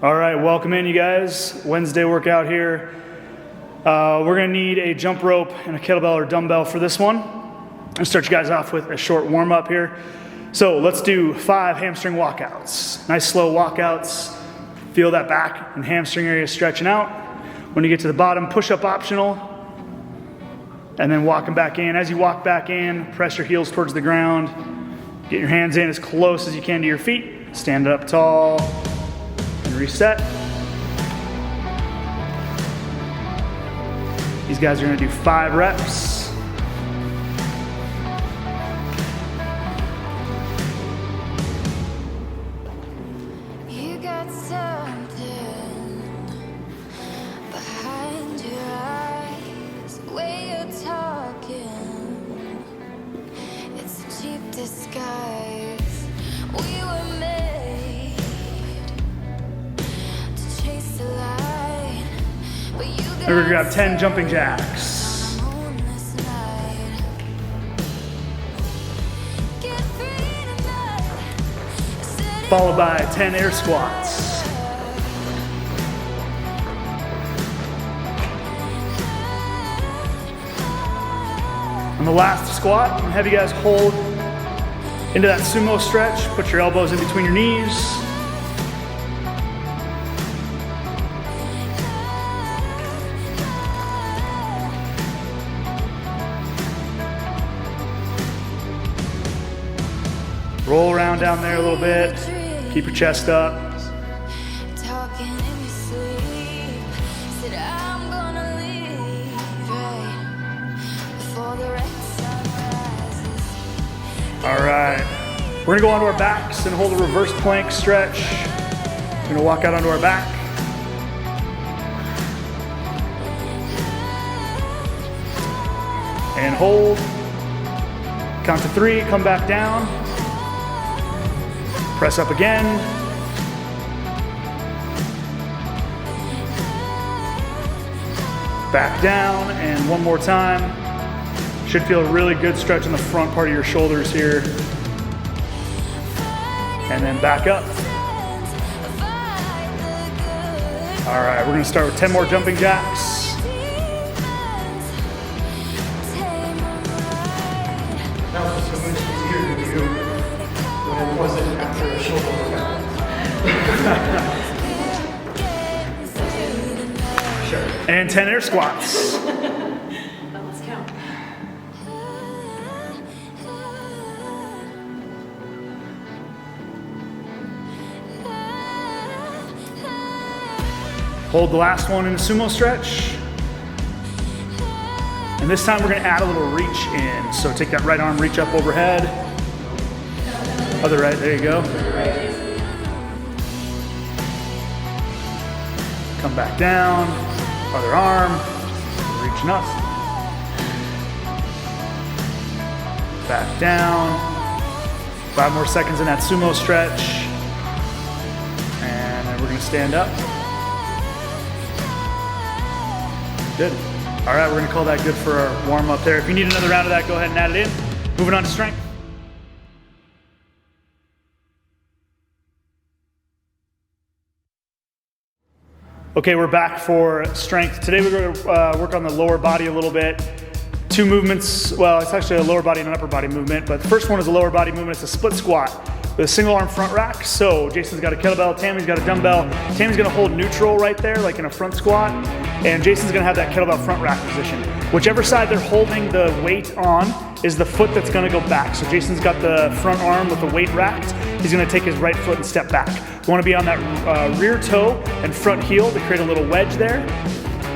All right, welcome in, you guys. Wednesday workout here. We're gonna need a jump rope and a kettlebell or dumbbell for this one. I'll start you guys off with a short warm up here. So let's do 5 hamstring walkouts. Nice slow walkouts. Feel that back and hamstring area stretching out. When you get to the bottom, push up optional. And then walking back in. As you walk back in, press your heels towards the ground. Get your hands in as close as you can to your feet. Stand up tall. And reset. These guys are going to do 5 reps. You got something behind your eyes, the way you're talking. It's a cheap disguise. We were made to chase the light, but you got We're going to grab 10 jumping jacks. Followed by 10 air squats. On the last squat, I'm gonna have you guys hold into that sumo stretch. Put your elbows in between your knees. Roll around down there a little bit. Keep your chest up. Talking in your sleep, said I'm gonna leave right before the red sun rises. All right. We're gonna go onto our backs and hold a reverse plank stretch. We're gonna walk out onto our back. And hold. Count to 3, come back down. Press up again. Back down, and one more time. Should feel a really good stretch in the front part of your shoulders here. And then back up. All right, we're gonna start with 10 more jumping jacks. That was so much easier to do when it wasn't after a shoulder workout. Sure. And 10 air squats. Let's count. Hold the last one in a sumo stretch. And this time we're gonna add a little reach in. So take that right arm, reach up overhead. Other right, there you go. Come back down, other arm, reaching up. Back down. 5 more seconds in that sumo stretch. And then we're gonna stand up. Good. All right, we're gonna call that good for our warm up there. If you need another round of that, go ahead and add it in. Moving on to strength. Okay, we're back for strength. Today we're gonna work on the lower body a little bit. 2 movements, well, it's actually a lower body and an upper body movement, but the first one is a lower body movement. It's a split squat with a single arm front rack. So Jason's got a kettlebell, Tammy's got a dumbbell. Tammy's gonna hold neutral right there, like in a front squat, and Jason's gonna have that kettlebell front rack position. Whichever side they're holding the weight on is the foot that's gonna go back. So Jason's got the front arm with the weight racked. He's gonna take his right foot and step back. You wanna be on that rear toe and front heel to create a little wedge there.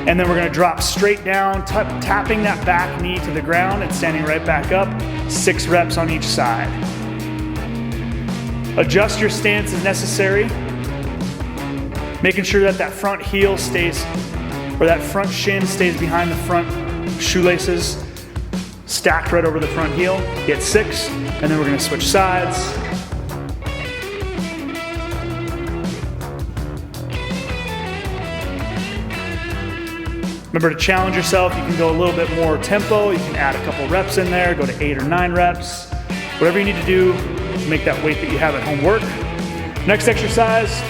And then we're gonna drop straight down, tapping that back knee to the ground and standing right back up. 6 reps on each side. Adjust your stance as necessary. Making sure that that front heel stays, or that front shin stays behind the front shoelaces. Stacked right over the front heel. Get 6, and then we're gonna switch sides. Remember to challenge yourself. You can go a little bit more tempo. You can add a couple reps in there, go to 8 or 9 reps. Whatever you need to do to make that weight that you have at home work. Next exercise,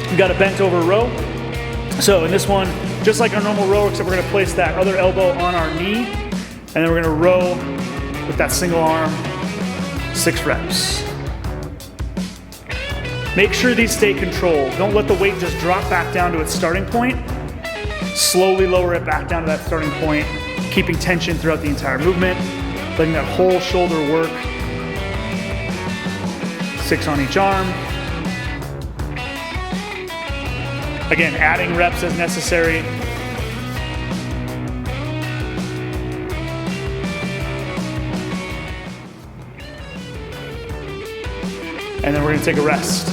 We got a bent over row. So in this one, just like our normal row, except we're gonna place that other elbow on our knee, and then we're gonna row with that single arm, 6 reps. Make sure these stay controlled. Don't let the weight just drop back down to its starting point. Slowly lower it back down to that starting point, keeping tension throughout the entire movement, letting that whole shoulder work. 6 on each arm. Again, adding reps as necessary. And then we're gonna take a rest.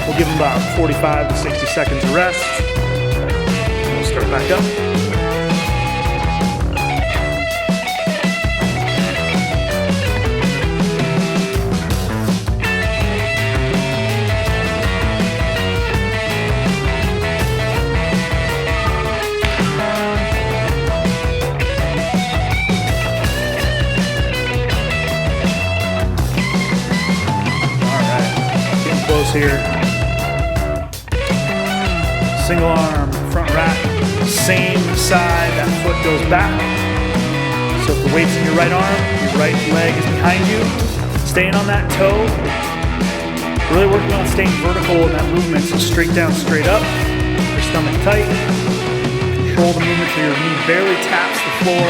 We'll give them about 45 to 60 seconds of rest. We'll start back up. Here. Single arm, front rack, same side, that foot goes back. So if the weight's in your right arm, your right leg is behind you. Staying on that toe. Really working on staying vertical in that movement, so straight down, straight up. Your stomach tight. Control the movement so your knee barely taps the floor.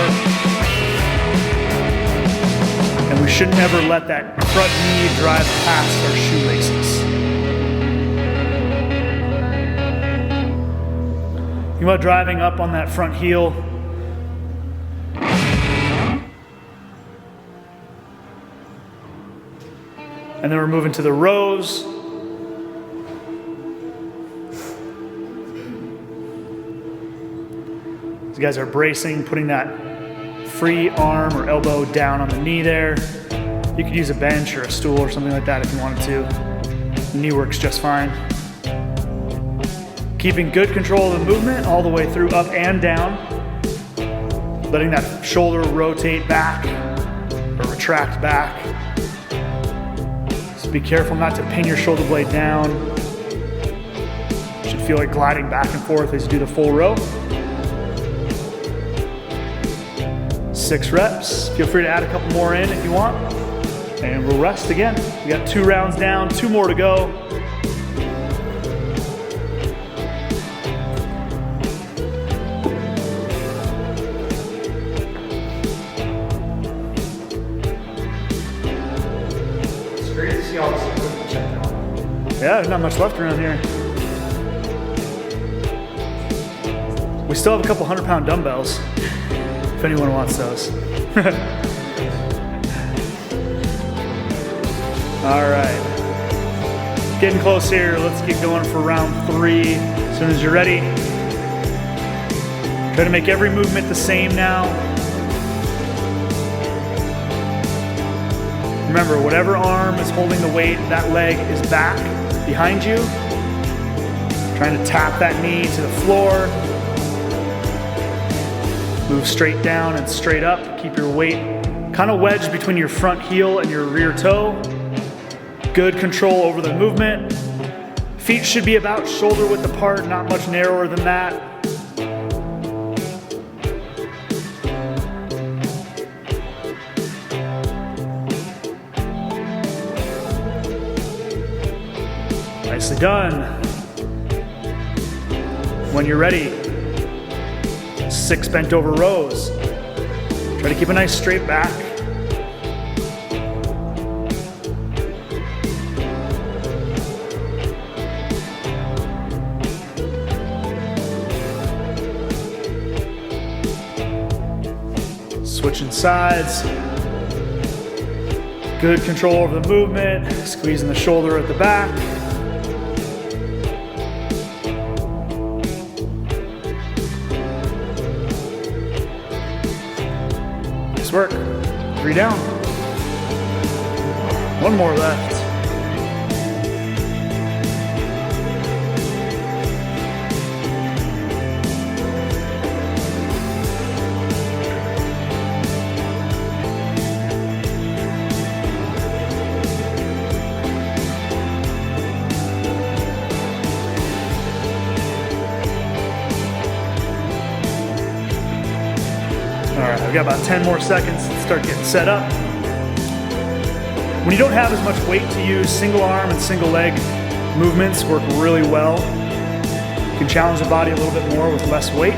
And we should never let that front knee drive past our shoelaces. Think about driving up on that front heel. And then we're moving to the rows. These guys are bracing, putting that free arm or elbow down on the knee there. You could use a bench or a stool or something like that if you wanted to. The knee works just fine. Keeping good control of the movement all the way through up and down. Letting that shoulder rotate back or retract back. So be careful not to pin your shoulder blade down. You should feel like gliding back and forth as you do the full row. 6 reps. Feel free to add a couple more in if you want. And we'll rest again. We got 2 rounds down, 2 more to go. Yeah, there's not much left around here. We still have a couple 100-pound dumbbells, if anyone wants those. All right. Getting close here. Let's get going for round 3. As soon as you're ready. Try to make every movement the same now. Remember, whatever arm is holding the weight, that leg is back behind you. Trying to tap that knee to the floor. Move straight down and straight up. Keep your weight kind of wedged between your front heel and your rear toe. Good control over the movement. Feet should be about shoulder width apart, not much narrower than that. Nicely done. When you're ready, 6 bent over rows. Try to keep a nice straight back. Switching sides. Good control over the movement. Squeezing the shoulder at the back. Nice work. 3 down. 1 more left. All right, we've got about 10 more seconds to start getting set up. When you don't have as much weight to use, single arm and single leg movements work really well. You can challenge the body a little bit more with less weight.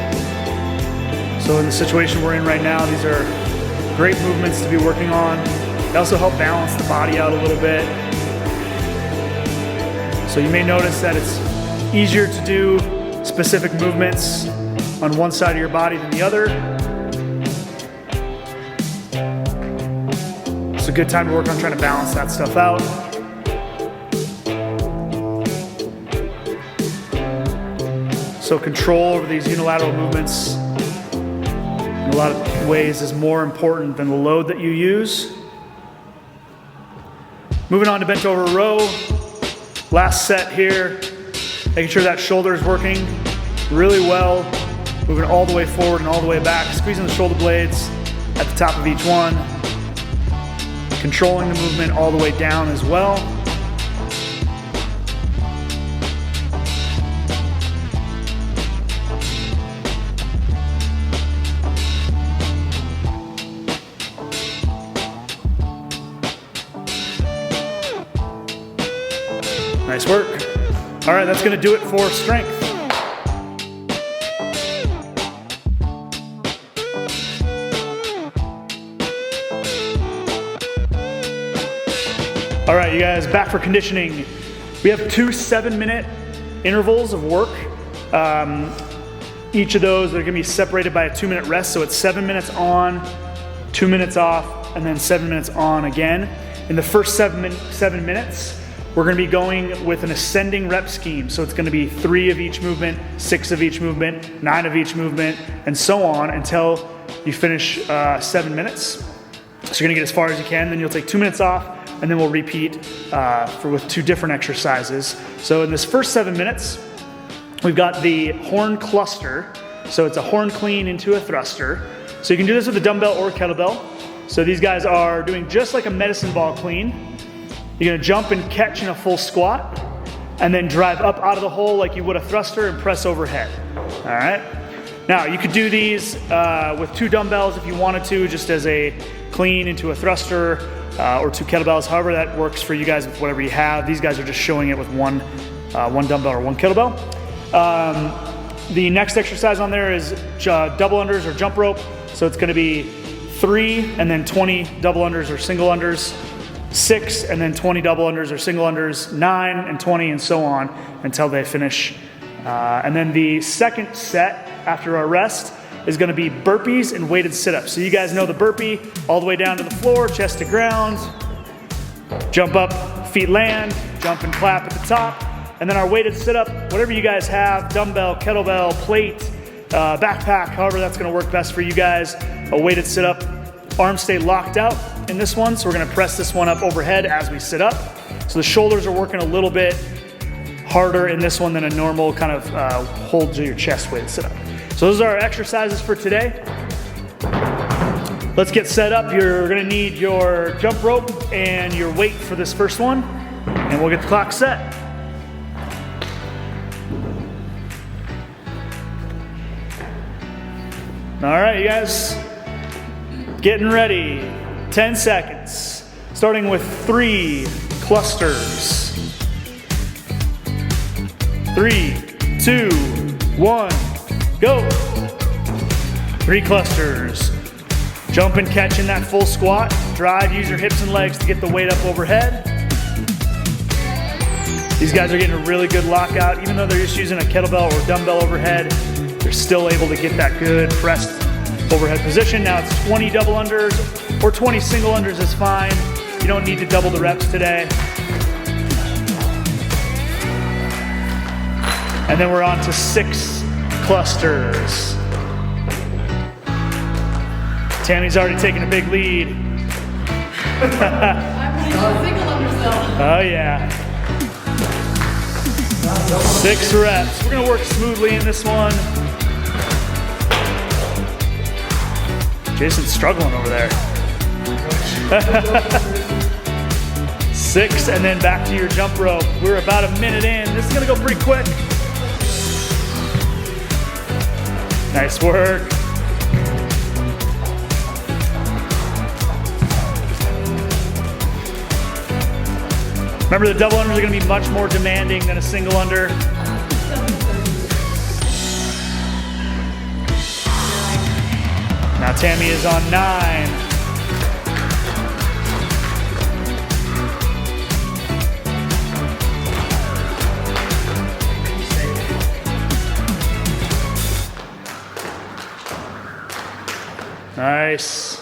So in the situation we're in right now, these are great movements to be working on. They also help balance the body out a little bit. So you may notice that it's easier to do specific movements on one side of your body than the other. It's a good time to work on trying to balance that stuff out. So control over these unilateral movements in a lot of ways is more important than the load that you use. Moving on to bent over row. Last set here. Making sure that shoulder is working really well. Moving all the way forward and all the way back. Squeezing the shoulder blades at the top of each one. Controlling the movement all the way down as well. Nice work. All right, that's going to do it for strength. All right, you guys, back for conditioning. We have 2 7-minute intervals of work. Each of those are going to be separated by a 2-minute rest, so it's 7 minutes on, 2 minutes off, and then 7 minutes on again. In the first 7 minutes, we're going to be going with an ascending rep scheme. So it's going to be 3 of each movement, 6 of each movement, 9 of each movement, and so on until you finish 7 minutes. So you're going to get as far as you can, then you'll take 2 minutes off, and then we'll repeat with 2 different exercises. So in this first 7 minutes, we've got the horn cluster. So it's a horn clean into a thruster. So you can do this with a dumbbell or kettlebell. So these guys are doing just like a medicine ball clean. You're gonna jump and catch in a full squat, and then drive up out of the hole like you would a thruster and press overhead. All right? Now, you could do these with 2 dumbbells if you wanted to, just as a clean into a thruster, or 2 kettlebells, however that works for you guys with whatever you have. These guys are just showing it with one dumbbell or 1 kettlebell. The next exercise on there is double unders or jump rope. So it's gonna be 3 and then 20 double unders or single unders, 6 and then 20 double unders or single unders, 9 and 20 and so on until they finish. And then the second set after our rest is gonna be burpees and weighted sit-ups. So you guys know the burpee, all the way down to the floor, chest to ground, jump up, feet land, jump and clap at the top. And then our weighted sit-up, whatever you guys have, dumbbell, kettlebell, plate, backpack, however that's gonna work best for you guys. A weighted sit-up, arms stay locked out in this one, so we're gonna press this one up overhead as we sit up. So the shoulders are working a little bit harder in this one than a normal kind of hold to your chest weighted sit-up. So those are our exercises for today. Let's get set up. You're gonna need your jump rope and your weight for this first one, and we'll get the clock set. All right, you guys, getting ready. 10 seconds, starting with 3 clusters. 3, 2, 1, go. 3 clusters. Jump and catch in that full squat. Drive, use your hips and legs to get the weight up overhead. These guys are getting a really good lockout. Even though they're just using a kettlebell or dumbbell overhead, they're still able to get that good pressed overhead position. Now it's 20 double unders or 20 single unders is fine. You don't need to double the reps today. And then we're on to 6 clusters. Tammy's already taking a big lead. I'm single unders though. Oh yeah. 6 reps. We're gonna work smoothly in this one. Jason's struggling over there. 6 and then back to your jump rope. We're about a minute in. This is gonna go pretty quick. Nice work. Remember, the double unders are gonna be much more demanding than a single under. Now Tammy is on 9. Nice.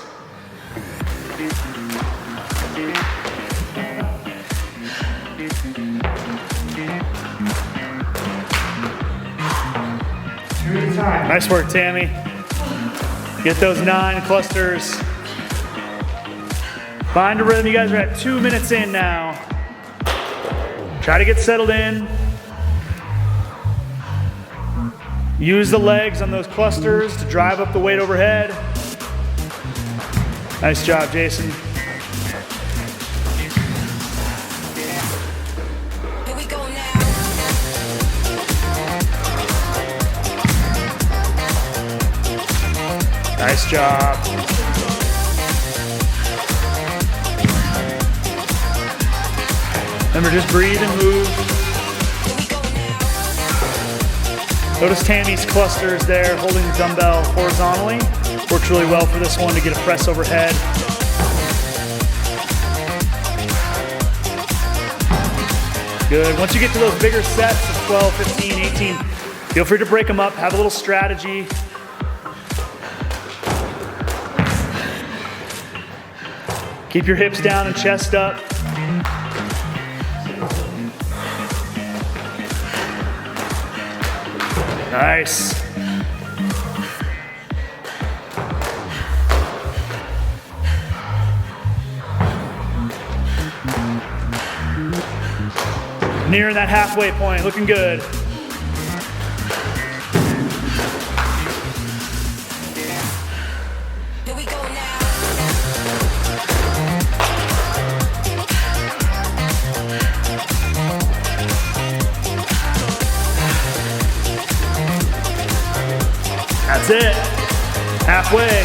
Nice work, Tammy. Get those 9 clusters. Find a rhythm. You guys are at 2 minutes in now. Try to get settled in. Use the legs on those clusters to drive up the weight overhead. Nice job, Jason. Here we go now. Nice job. Remember, just breathe and move. Notice Tammy's clusters there, holding the dumbbell horizontally. Works really well for this one to get a press overhead. Good. Once you get to those bigger sets of 12, 15, 18, feel free to break them up, have a little strategy. Keep your hips down and chest up. Nice. Nearing that halfway point, looking good. Here we go now. That's it. Halfway.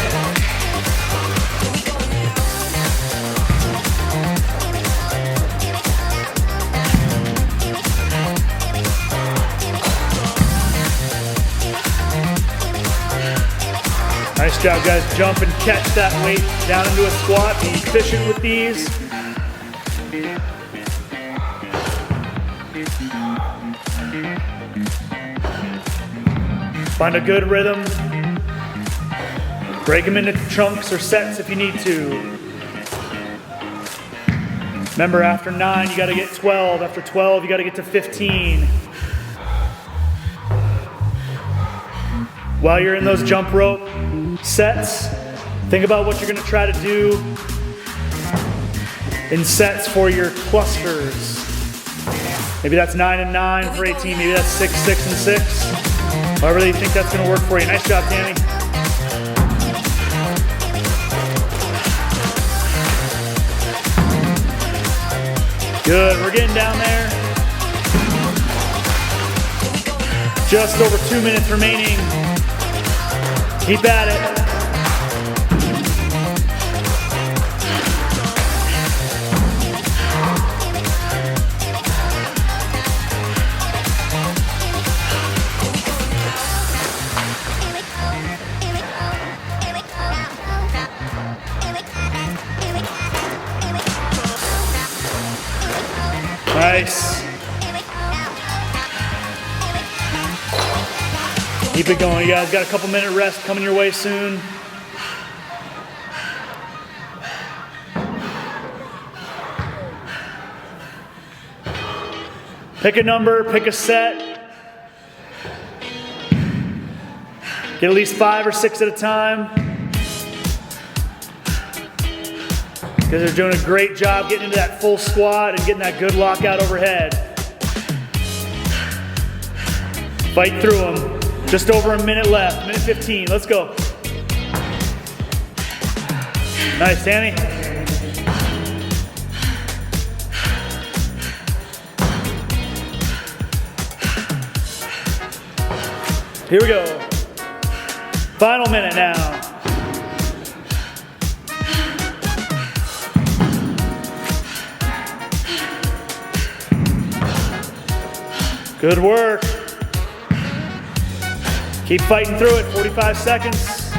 Nice job, guys. Jump and catch that weight down into a squat. Be efficient with these. Find a good rhythm. Break them into chunks or sets if you need to. Remember, after 9, you got to get 12. After 12, you got to get to 15. While you're in those jump rope sets, think about what you're going to try to do in sets for your clusters. Maybe that's 9 and 9 for 18. Maybe that's 6, 6 and 6. However you think that's going to work for you. Nice job, Tammy. Good, we're getting down there. Just over 2 minutes remaining. Keep at it. Nice. Keep it going, you guys. Got a couple minute rest coming your way soon. Pick a number, pick a set. Get at least 5 or 6 at a time. Because they're doing a great job getting into that full squat and getting that good lockout overhead. Fight through them. Just over a minute left, minute 15, let's go. Nice, Tammy. Here we go. Final minute now. Good work. Keep fighting through it, 45 seconds.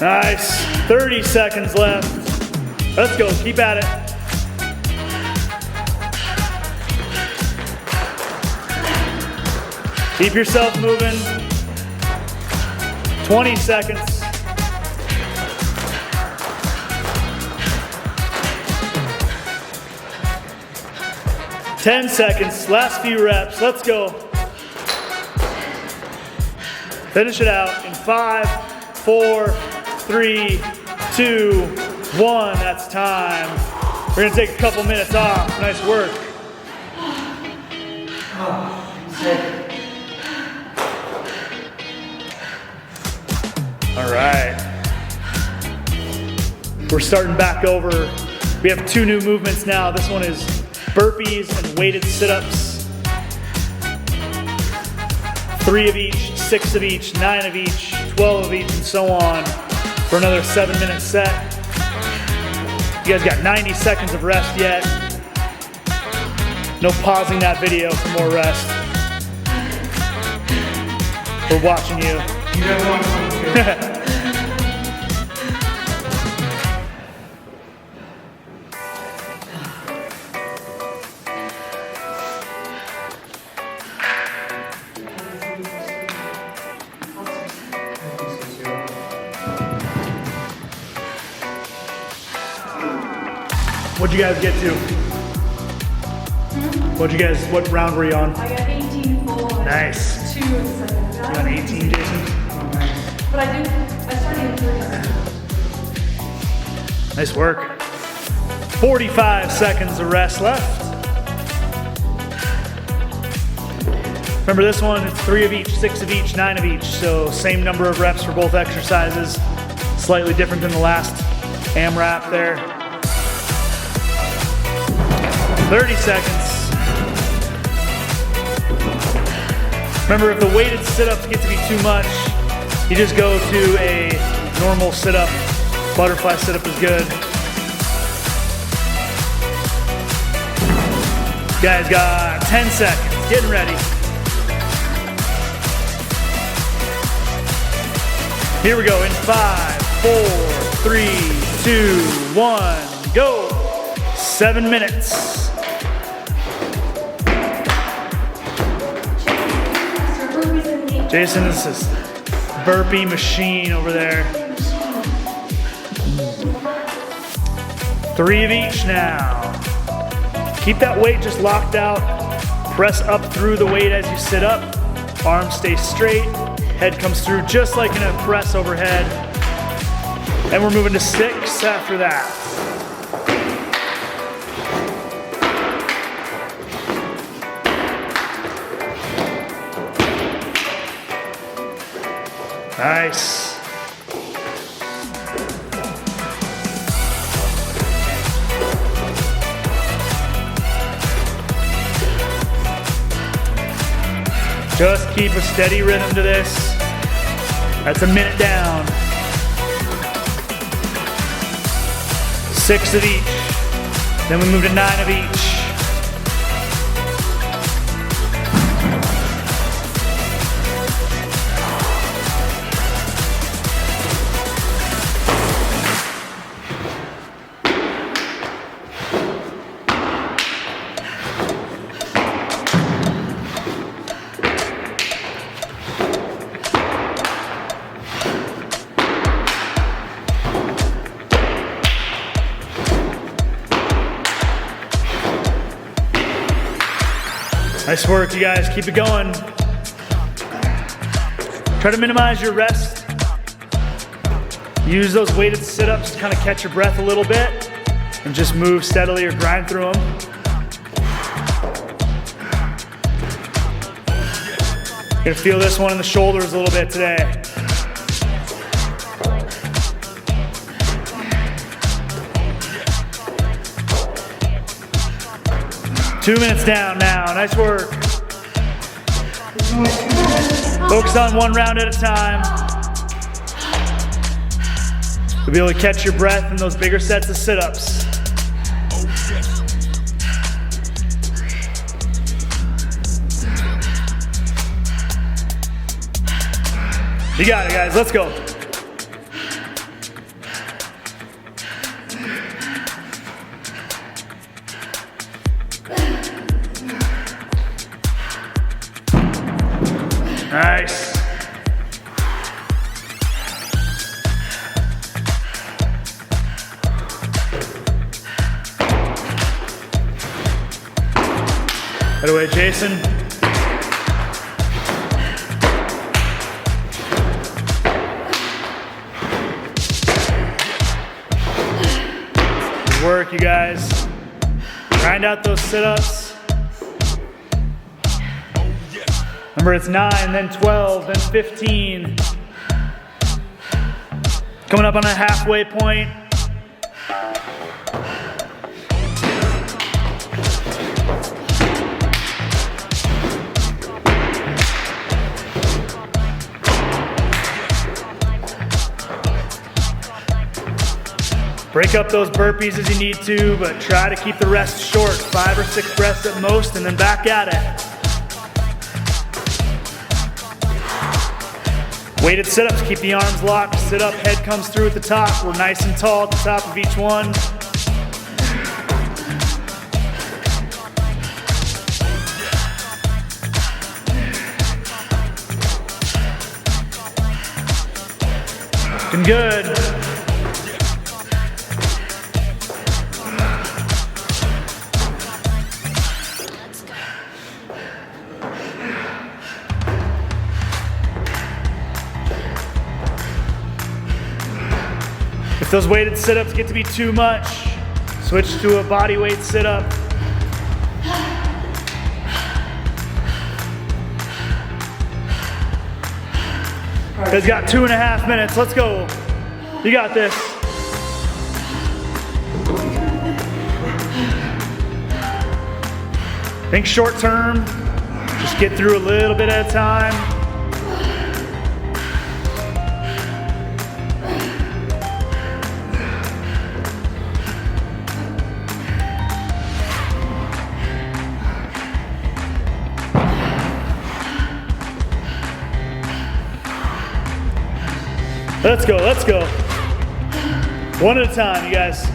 Nice, 30 seconds left. Let's go, keep at it. Keep yourself moving. 20 seconds. Ten seconds, last few reps, let's go. Finish it out in 5, 4, 3, 2, 1, that's time. We're gonna take a couple minutes off, nice work. All right. We're starting back over. We have 2 new movements now. This one is burpees and weighted sit-ups. 3 of each, 6 of each, 9 of each, 12 of each, and so on for another 7-minute set. You guys got 90 seconds of rest yet. No pausing that video for more rest. We're watching you. You guys want to What'd you guys get to? What round were you on? I got 18 full. Nice. 2 in the second. You got 18, Jason? But I started in 30. Nice work. 45 seconds of rest left. Remember this one, it's 3 of each, 6 of each, 9 of each. So same number of reps for both exercises. Slightly different than the last AMRAP there. 30 seconds. Remember, if the weighted sit-ups get to be too much, you just go to a normal sit-up. Butterfly sit-up is good. You guys got 10 seconds. Getting ready. Here we go in 5, 4, 3, 2, 1, go. 7 minutes. Jason is this burpee machine over there. 3 of each now. Keep that weight just locked out. Press up through the weight as you sit up. Arms stay straight. Head comes through just like in a press overhead. And we're moving to 6 after that. Nice. Just keep a steady rhythm to this. That's a minute down. 6 of each. Then we move to 9 of each. Nice work, you guys. Keep it going. Try to minimize your rest. Use those weighted sit-ups to kind of catch your breath a little bit and just move steadily or grind through them. You're gonna feel this one in the shoulders a little bit today. Two minutes down now, nice work. Focus on one round at a time. You'll be able to catch your breath in those bigger sets of sit-ups. You got it, guys. Let's go. Nice. Head away, Jason. Good work, you guys. Grind out those sit-ups. Remember, it's 9, then 12, then 15. Coming up on a halfway point. Break up those burpees as you need to, but try to keep the rest short. 5 or 6 breaths at most, and then back at it. Weighted sit-ups, keep the arms locked. Sit up, head comes through at the top. We're nice and tall at the top of each one. Looking good. If those weighted sit-ups get to be too much, switch to a body weight sit-up. You guys got 2.5 minutes. Let's go. You got this. Think short term. Just get through a little bit at a time. Let's go, let's go. One at a time, you guys.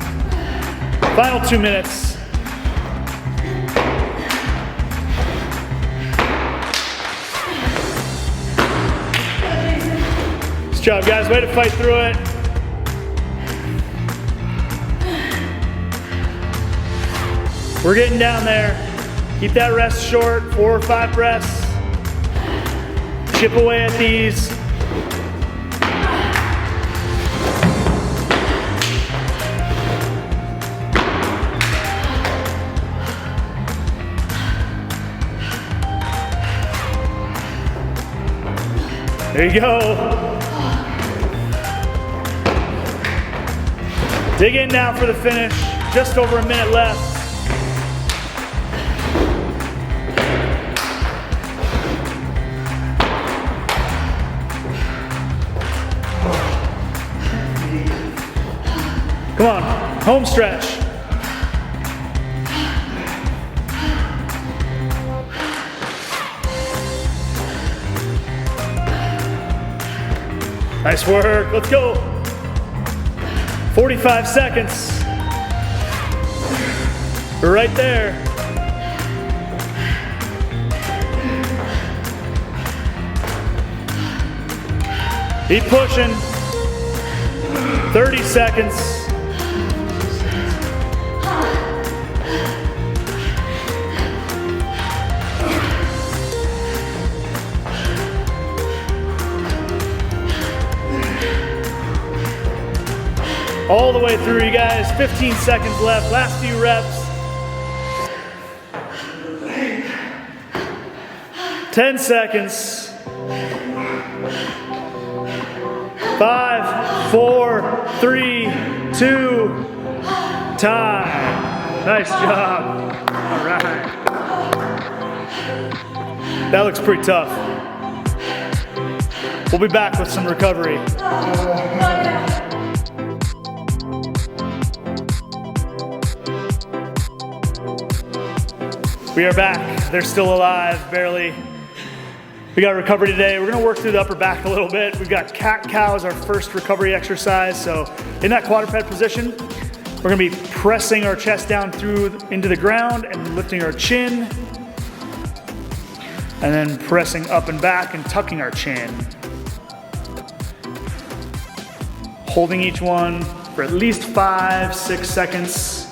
Final 2 minutes. Nice job, guys. Way to fight through it. We're getting down there. Keep that rest short, 4 or 5 breaths. Chip away at these. There you go. Dig in now for the finish. Just over a minute left. Come on, home stretch. Nice work, let's go. 45 seconds. We're right there. Keep pushing. 30 seconds. All the way through, you guys. 15 seconds left. Last few reps. 10 seconds. 5, 4, 3, 2, time. Nice job. All right. That looks pretty tough. We'll be back with some recovery. We are back. They're still alive, barely. We got recovery today. We're gonna work through the upper back a little bit. We've got cat-cow as our first recovery exercise. So in that quadruped position, we're gonna be pressing our chest down through into the ground and lifting our chin. And then pressing up and back and tucking our chin. Holding each one for at least 5-6 seconds.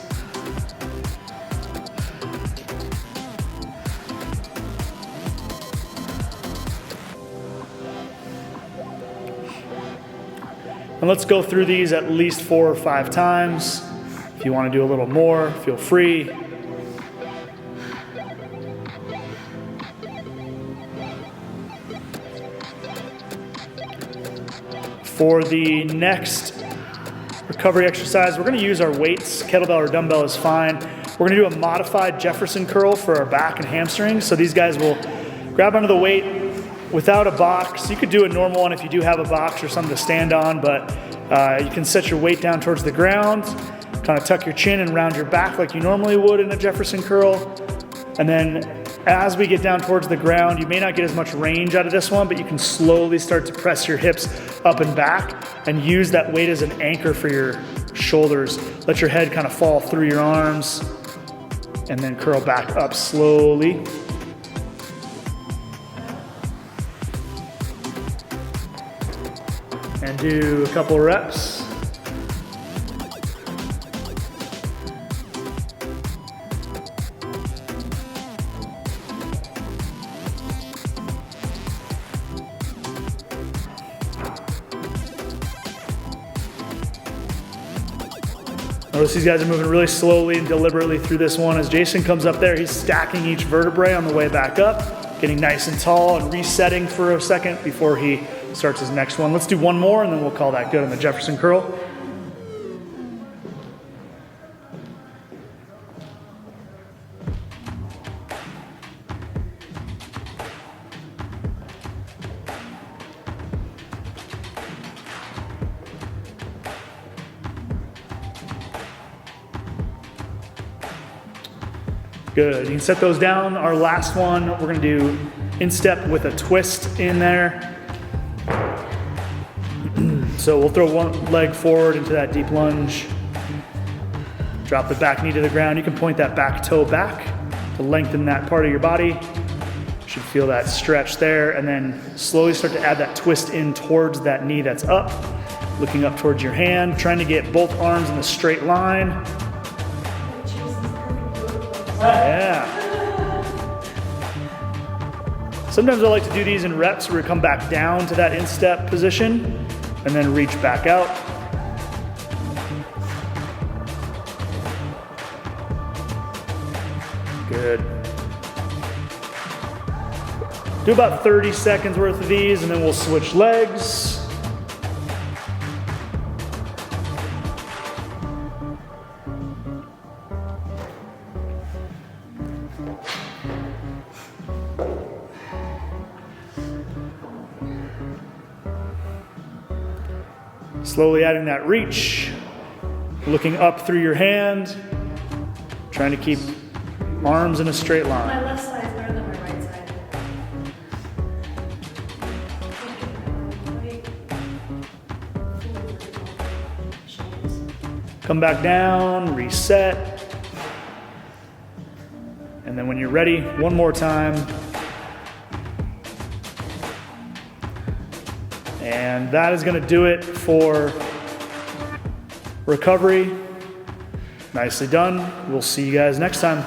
And let's go through these at least 4 or 5 times. If you want to do a little more, feel free. For the next recovery exercise, we're going to use our weights. Kettlebell or dumbbell is fine. We're going to do a modified Jefferson curl for our back and hamstrings. So these guys will grab onto the weight without a box. You could do a normal one if you do have a box or something to stand on, but you can set your weight down towards the ground, kind of tuck your chin and round your back like you normally would in a Jefferson curl. And then as we get down towards the ground, you may not get as much range out of this one, but you can slowly start to press your hips up and back and use that weight as an anchor for your shoulders. Let your head kind of fall through your arms and then curl back up slowly. And do a couple reps. Notice these guys are moving really slowly and deliberately through this one. As Jason comes up there, he's stacking each vertebrae on the way back up, getting nice and tall and resetting for a second before he starts his next one. Let's do one more and then we'll call that good on the Jefferson curl. Good, you can set those down. Our last one, we're gonna do instep with a twist in there. So we'll throw one leg forward into that deep lunge. Drop the back knee to the ground. You can point that back toe back to lengthen that part of your body. You should feel that stretch there, and then slowly start to add that twist in towards that knee that's up, looking up towards your hand, trying to get both arms in a straight line. Yeah. Sometimes I like to do these in reps where we come back down to that instep position and then reach back out. Good. Do about 30 seconds worth of these and then we'll switch legs. Slowly adding that reach, looking up through your hand, trying to keep arms in a straight line. My left side is better than my right side. Come back down, reset. And then when you're ready, one more time. And that is going to do it for recovery. Nicely done. We'll see you guys next time.